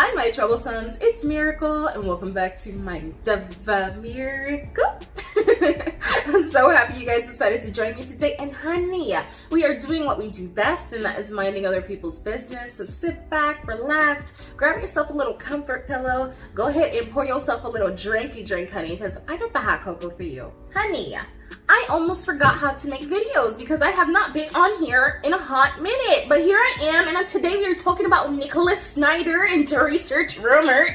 Hi my Troublesomes, it's Miracle and welcome back to my Miracle. I'm so happy you guys decided to join me today, and honey, we are doing what we do best, and that is minding other people's business. So sit back, relax, grab yourself a little comfort pillow, go ahead and pour yourself a little drinky drink, honey, because I got the hot cocoa for you. Honey, I almost forgot how to make videos because I have not been on here in a hot minute, but here I am, and today we are talking about Snider and Theresa Roemer.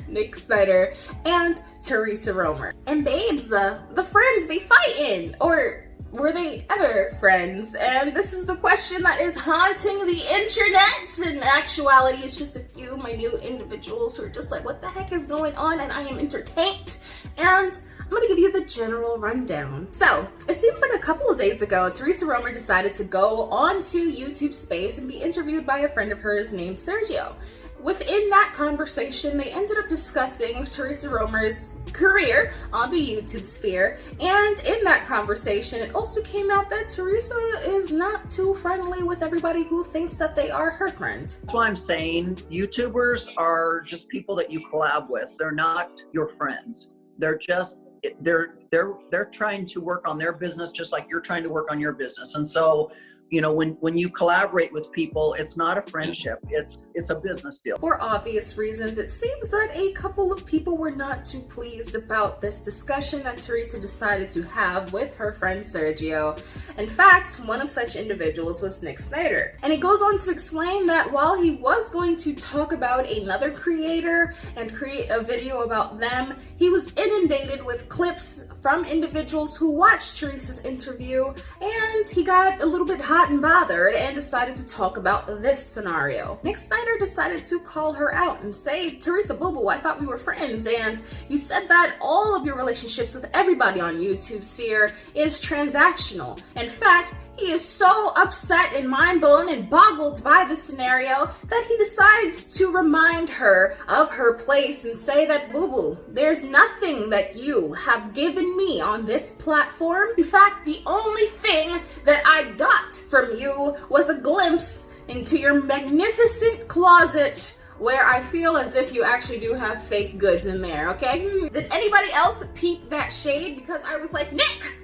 Nick Snider and Theresa Roemer. And babes, the friends they fighting, or were they ever friends? And this is the question that is haunting the internet. In actuality, it's just a few minute individuals who are just like, what the heck is going on? And I am entertained. And I'm gonna give you the general rundown. So, it seems like a couple of days ago, Theresa Roemer decided to go onto YouTube Space and be interviewed by a friend of hers named Sergio. Within that conversation, they ended up discussing Theresa Roemer's career on the YouTube sphere, and in that conversation, it also came out that Theresa is not too friendly with everybody who thinks that they are her friend. That's why I'm saying YouTubers are just people that you collab with. They're not your friends. They're just they're trying to work on their business just like you're trying to work on your business. And so, you know, when you collaborate with people, it's not a friendship, it's a business deal. For obvious reasons, it seems that a couple of people were not too pleased about this discussion that Theresa decided to have with her friend Sergio. In fact, one of such individuals was Nick Snider. And it goes on to explain that while he was going to talk about another creator and create a video about them, he was inundated with clips from individuals who watched Theresa's interview, and he got a little bit hot and bothered and decided to talk about this scenario. Nick Snider decided to call her out and say, Theresa boo-boo, I thought we were friends, and you said that all of your relationships with everybody on YouTube sphere is transactional. In fact, he is so upset and mind-blown and boggled by the scenario that he decides to remind her of her place and say that, boo-boo, there's nothing that you have given me on this platform. In fact, the only thing that I got from you was a glimpse into your magnificent closet, where I feel as if you actually do have fake goods in there, okay? Did anybody else peep that shade? Because I was like, Nick!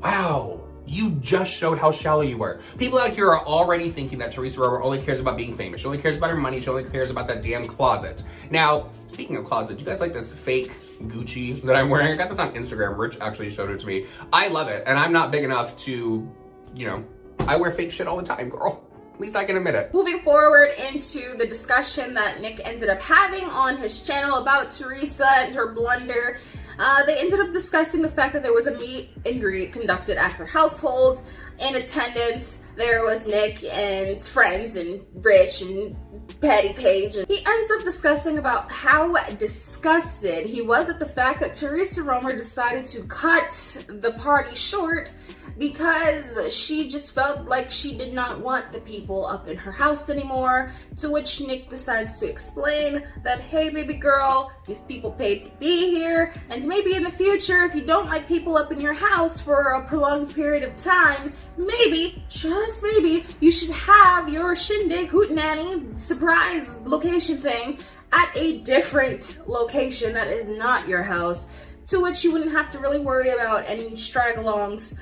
Wow. You just showed how shallow you were. People out here are already thinking that Theresa Roemer only cares about being famous. She only cares about her money. She only cares about that damn closet. Now, speaking of closet, you guys like this fake Gucci that I'm wearing? I got this on Instagram. Rich actually showed it to me. I love it, and I'm not big enough to, you know, I wear fake shit all the time, girl. At least I can admit it. Moving forward into the discussion that Nick ended up having on his channel about Theresa and her blunder, they ended up discussing the fact that there was a meet and greet conducted at her household. In attendance, there was Nick and friends and Rich and Patty Page, and he ends up discussing about how disgusted he was at the fact that Theresa Roemer decided to cut the party short because she just felt like she did not want the people up in her house anymore, to which Nick decides to explain that, hey baby girl, these people paid to be here, and maybe in the future, if you don't like people up in your house for a prolonged period of time, maybe, just maybe, you should have your shindig hootenanny surprise location thing at a different location that is not your house, to which you wouldn't have to really worry about any straggle-alongs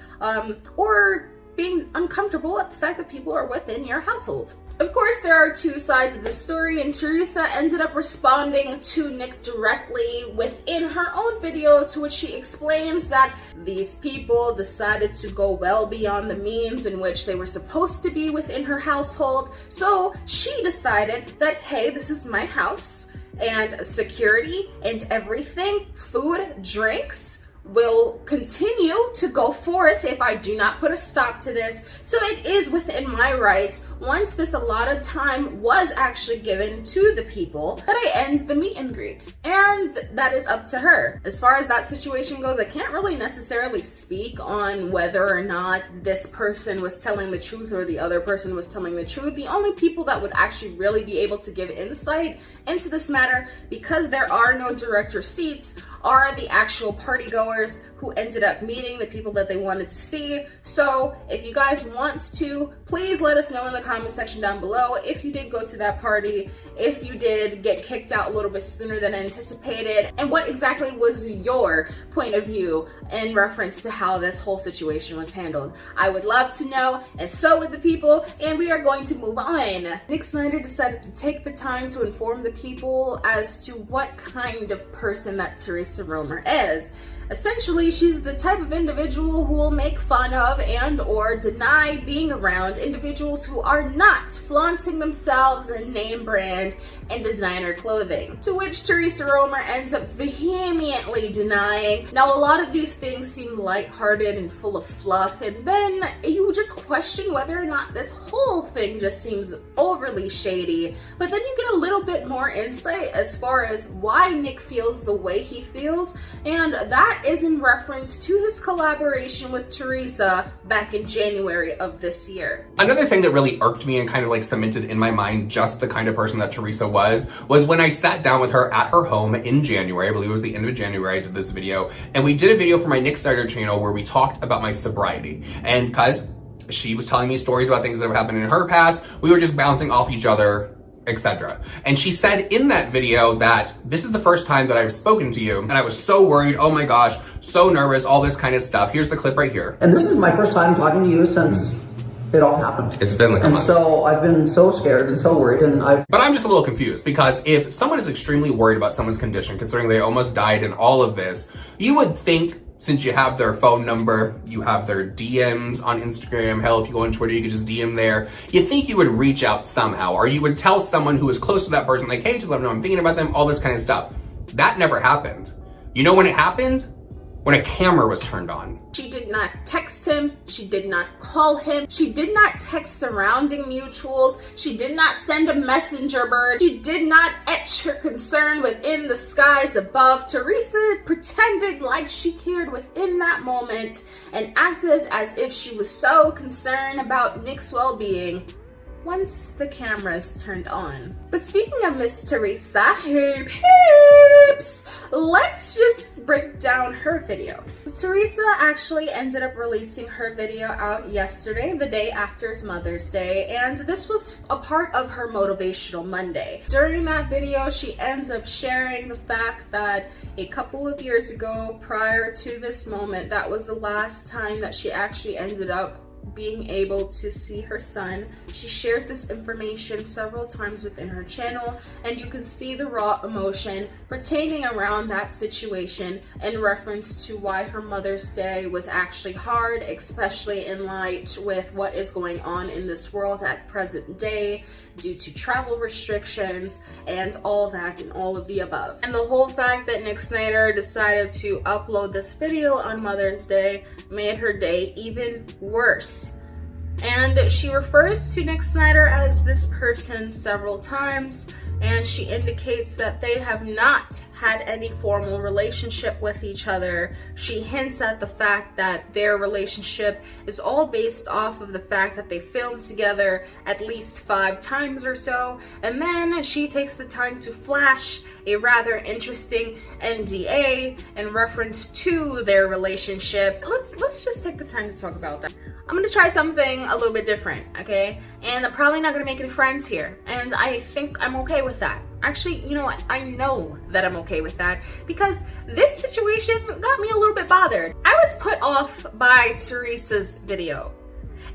or being uncomfortable at the fact that people are within your household. Of course, there are two sides of the story, and Theresa ended up responding to Nick directly within her own video, to which she explains that these people decided to go well beyond the means in which they were supposed to be within her household. So she decided that, hey, this is my house, and security and everything, food, drinks, will continue to go forth if I do not put a stop to this. So it is within my rights, once this allotted time was actually given to the people, that I end the meet and greet. And that is up to her. As far as that situation goes, I can't really necessarily speak on whether or not this person was telling the truth or the other person was telling the truth. The only people that would actually really be able to give insight into this matter, because there are no direct receipts, are the actual partygoers who ended up meeting the people that they wanted to see. So if you guys want to, please let us know in the comment section down below if you did go to that party, if you did get kicked out a little bit sooner than anticipated, and what exactly was your point of view in reference to how this whole situation was handled. I would love to know, and so would the people, and we are going to move on. Nick Snider decided to take the time to inform the people as to what kind of person that Theresa Roemer is. Essentially, she's the type of individual who will make fun of and or deny being around individuals who are not flaunting themselves in name brand and designer clothing. To which Theresa Roemer ends up vehemently denying. Now, a lot of these things seem lighthearted and full of fluff, and then you just question whether or not this whole thing just seems overly shady. But then you get a little bit more insight as far as why Nick feels the way he feels, and that is in reference to his collaboration with Theresa back in January of this year. Another thing that really irked me and kind of like cemented in my mind just the kind of person that Theresa was when I sat down with her at her home in January. I believe it was the end of January I did this video, and we did a video for my Nick Snider channel where we talked about my sobriety. And because she was telling me stories about things that have happened in her past, we were just bouncing off each other, etc. And she said in that video that this is the first time that I've spoken to you, and I was so worried, oh my gosh, so nervous, all this kind of stuff. Here's the clip right here. And this is my first time talking to you since it all happened. It's been like a month. And so I've been so scared and so worried, and But I'm just a little confused, because if someone is extremely worried about someone's condition, considering they almost died and all of this, you would think, since you have their phone number, you have their DMs on Instagram, hell, if you go on Twitter, you could just DM there. You think you would reach out somehow, or you would tell someone who is close to that person, like, hey, just let them know I'm thinking about them, all this kind of stuff. That never happened. You know when it happened? When a camera was turned on. She did not text him, she did not call him, she did not text surrounding mutuals, she did not send a messenger bird, she did not etch her concern within the skies above. Theresa pretended like she cared within that moment and acted as if she was so concerned about Nick's well-being once the cameras turned on. But speaking of Miss Theresa, hey peeps, let's just break down her video. Theresa actually ended up releasing her video out yesterday, the day after Mother's Day, and this was a part of her Motivational Monday. During that video, she ends up sharing the fact that a couple of years ago, prior to this moment, that was the last time that she actually ended up being able to see her son. She shares this information several times within her channel, and you can see the raw emotion pertaining around that situation in reference to why her Mother's Day was actually hard, especially in light with what is going on in this world at present day due to travel restrictions and all that and all of the above. And the whole fact that Nick Snider decided to upload this video on Mother's Day made her day even worse. And she refers to Nick Snider as this person several times, and she indicates that they have not had any formal relationship with each other. She hints at the fact that their relationship is all based off of the fact that they filmed together at least 5 times or so, and then she takes the time to flash a rather interesting NDA in reference to their relationship. Let's just take the time to talk about that. I'm gonna try something a little bit different, okay? And I'm probably not gonna make any friends here, and I think I'm okay with that. Actually, you know what? I know that I'm okay with that, because this situation got me a little bit bothered. I was put off by Theresa's video.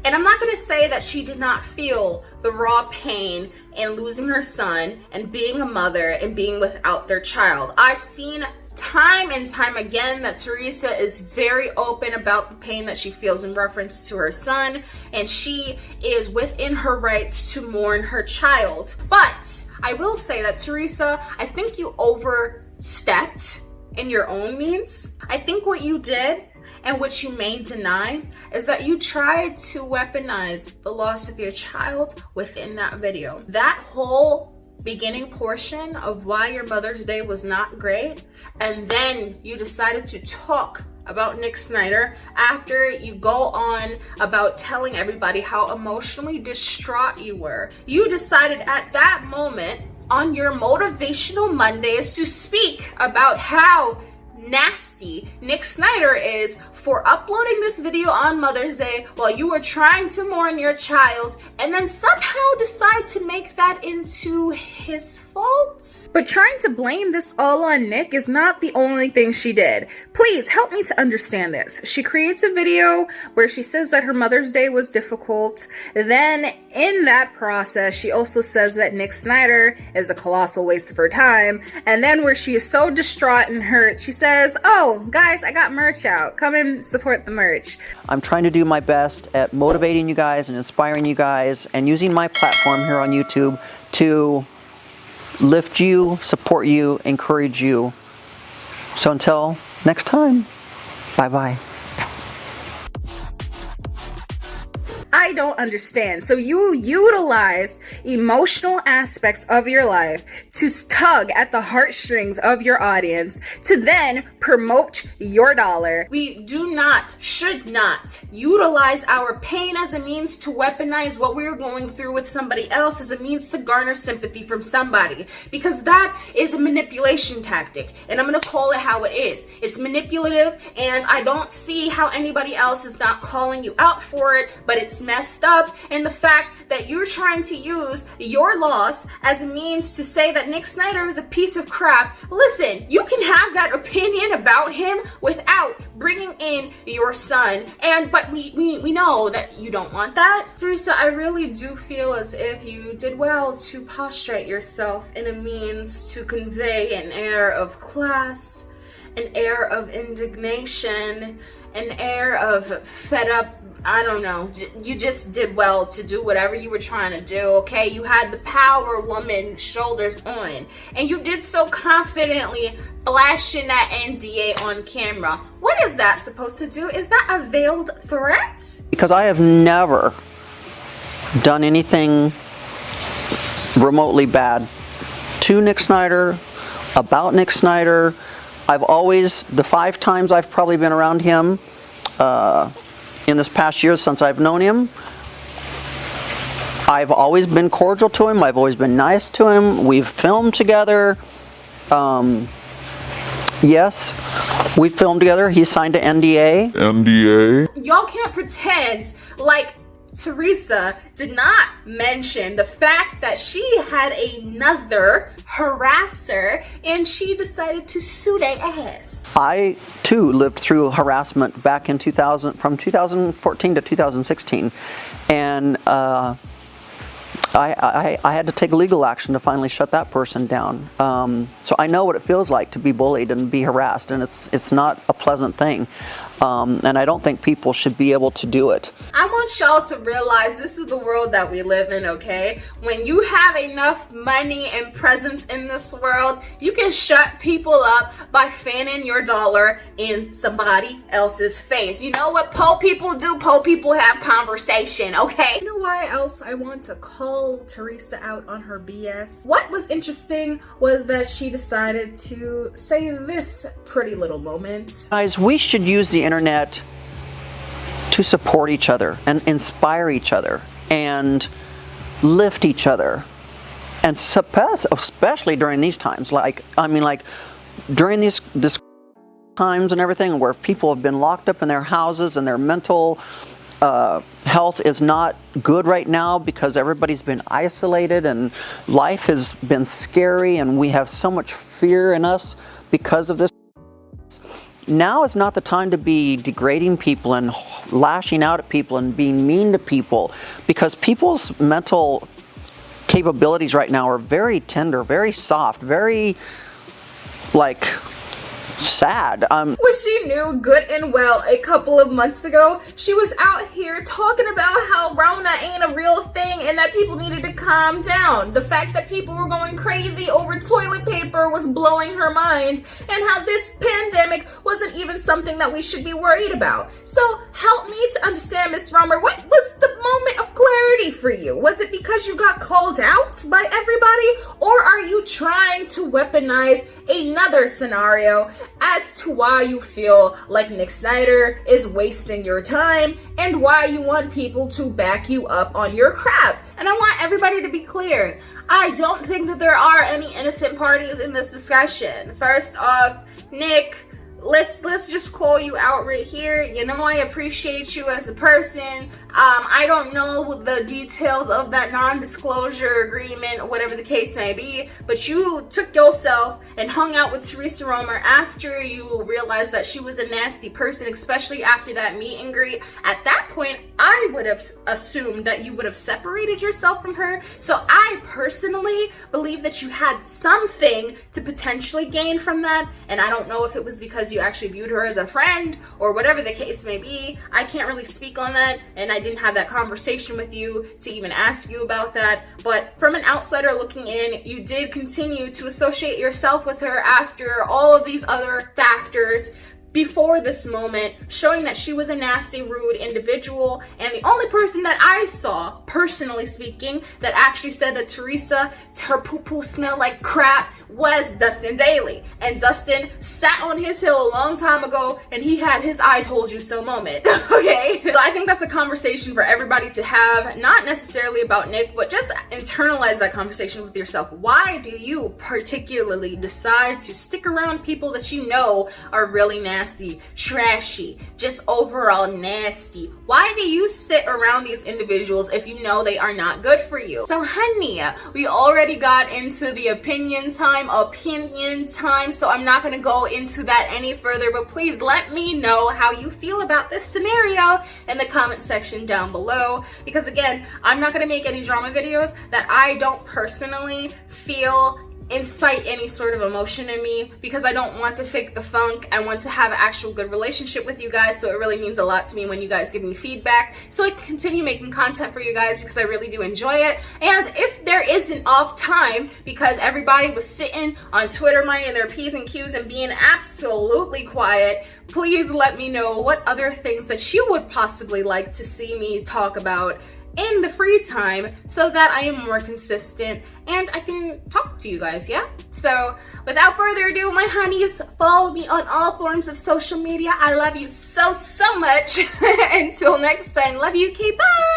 And I'm not gonna say that she did not feel the raw pain in losing her son and being a mother and being without their child. I've seen time and time again that Theresa is very open about the pain that she feels in reference to her son, and she is within her rights to mourn her child. But I will say that, Theresa, I think you overstepped in your own means. I think what you did, and what you may deny, is that you tried to weaponize the loss of your child within that video. That whole beginning portion of why your Mother's Day was not great, and then you decided to talk about Nick Snider after you go on about telling everybody how emotionally distraught you were. You decided at that moment on your Motivational Mondays to speak about how nasty Nick Snider is for uploading this video on Mother's Day while you were trying to mourn your child and then somehow decide to make that into his fault. But trying to blame this all on Nick is not the only thing she did. Please help me to understand this. She creates a video where she says that her Mother's Day was difficult. Then in that process, she also says that Nick Snider is a colossal waste of her time. And then where she is so distraught and hurt, she says, oh, guys, I got merch out. Come and support the merch. I'm trying to do my best at motivating you guys and inspiring you guys and using my platform here on YouTube to lift you, support you, encourage you. So until next time, bye-bye. I don't understand. So you utilized emotional aspects of your life to tug at the heartstrings of your audience to then promote your dollar. We do not, should not utilize our pain as a means to weaponize what we're going through with somebody else as a means to garner sympathy from somebody, because that is a manipulation tactic, and I'm gonna call it how it is. It's manipulative, and I don't see how anybody else is not calling you out for it, but it's messed up. And the fact that you're trying to use your loss as a means to say that Nick Snider is a piece of crap. Listen, you can have that opinion about him without bringing in your son, but we know that you don't want that. Theresa, I really do feel as if you did well to prostrate yourself in a means to convey an air of class, an air of indignation, an air of fed up. I don't know. You just did well to do whatever you were trying to do, okay? You had the power woman shoulders on, and you did so confidently, flashing that NDA on camera. What is that supposed to do? Is that a veiled threat? Because I have never done anything remotely bad to Nick Snider, about Nick Snider. I've always, the 5 times I've probably been around him, in this past year since I've known him, I've always been cordial to him. I've always been nice to him. We've filmed together. Yes, we filmed together. He signed an NDA. Y'all can't pretend like Theresa did not mention the fact that she had another harasser and she decided to sue their ass. I too lived through harassment back in from 2014 to 2016, and I had to take legal action to finally shut that person down. So I know what it feels like to be bullied and be harassed, and it's not a pleasant thing. And I don't think people should be able to do it. I want y'all to realize this is the world that we live in, okay? When you have enough money and presence in this world, you can shut people up by fanning your dollar in somebody else's face. You know what po people do? Po people have conversation, okay? You know why else I want to call Theresa out on her BS? What was interesting was that she decided to say this pretty little moment. Guys, we should use the internet to support each other and inspire each other and lift each other, and suppress, especially during these times. Like during this times and everything where people have been locked up in their houses and their mental health is not good right now because everybody's been isolated and life has been scary and we have so much fear in us because of this. Now is not the time to be degrading people and lashing out at people and being mean to people, because people's mental capabilities right now are very tender, very soft, very sad. What she knew good and well a couple of months ago, she was out here talking about how Rona ain't a real thing and that people needed to calm down. The fact that people were going crazy over toilet paper was blowing her mind, and how this pandemic wasn't even something that we should be worried about. So help me to understand, Miss Roemer, what was the moment of clarity for you? Was it because you got called out by everybody, or are you trying to weaponize another scenario as to why you feel like Nick Snider is wasting your time and why you want people to back you up on your crap? And I want everybody to be clear. I don't think that there are any innocent parties in this discussion. First off, Nick let's just call you out right here. You know, I appreciate you as a person. I don't know the details of that non-disclosure agreement, whatever the case may be, but you took yourself and hung out with Theresa Roemer after you realized that she was a nasty person, especially after that meet and greet. At that point, I would have assumed that you would have separated yourself from her. So I personally believe that you had something to potentially gain from that, and I don't know if it was because you actually viewed her as a friend or whatever the case may be. I can't really speak on that, and I didn't have that conversation with you to even ask you about that. But from an outsider looking in, you did continue to associate yourself with her after all of these other factors before this moment, showing that she was a nasty, rude individual. And the only person that I saw, personally speaking, that actually said that Theresa, her poo-poo smelled like crap, was Dustin Daly. And Dustin sat on his hill a long time ago, and he had his I told you so moment, okay? So I think that's a conversation for everybody to have, not necessarily about Nick, but just internalize that conversation with yourself. Why do you particularly decide to stick around people that you know are really nasty, trashy, just overall nasty? Why do you sit around these individuals if you know they are not good for you? So honey, we already got into the opinion time, so I'm not gonna go into that any further, but please let me know how you feel about this scenario in the comment section down below, because again, I'm not gonna make any drama videos that I don't personally feel incite any sort of emotion in me, because I don't want to fake the funk. I want to have an actual good relationship with you guys, so it really means a lot to me when you guys give me feedback, so I can continue making content for you guys, because I really do enjoy it. And if there is an off time because everybody was sitting on Twitter minding their P's and Q's and being absolutely quiet, please let me know what other things that you would possibly like to see me talk about in the free time, so that I am more consistent and I can talk to you guys, yeah? So without further ado, my honeys, follow me on all forms of social media. I love you so much. Until next time, love you, okay, bye!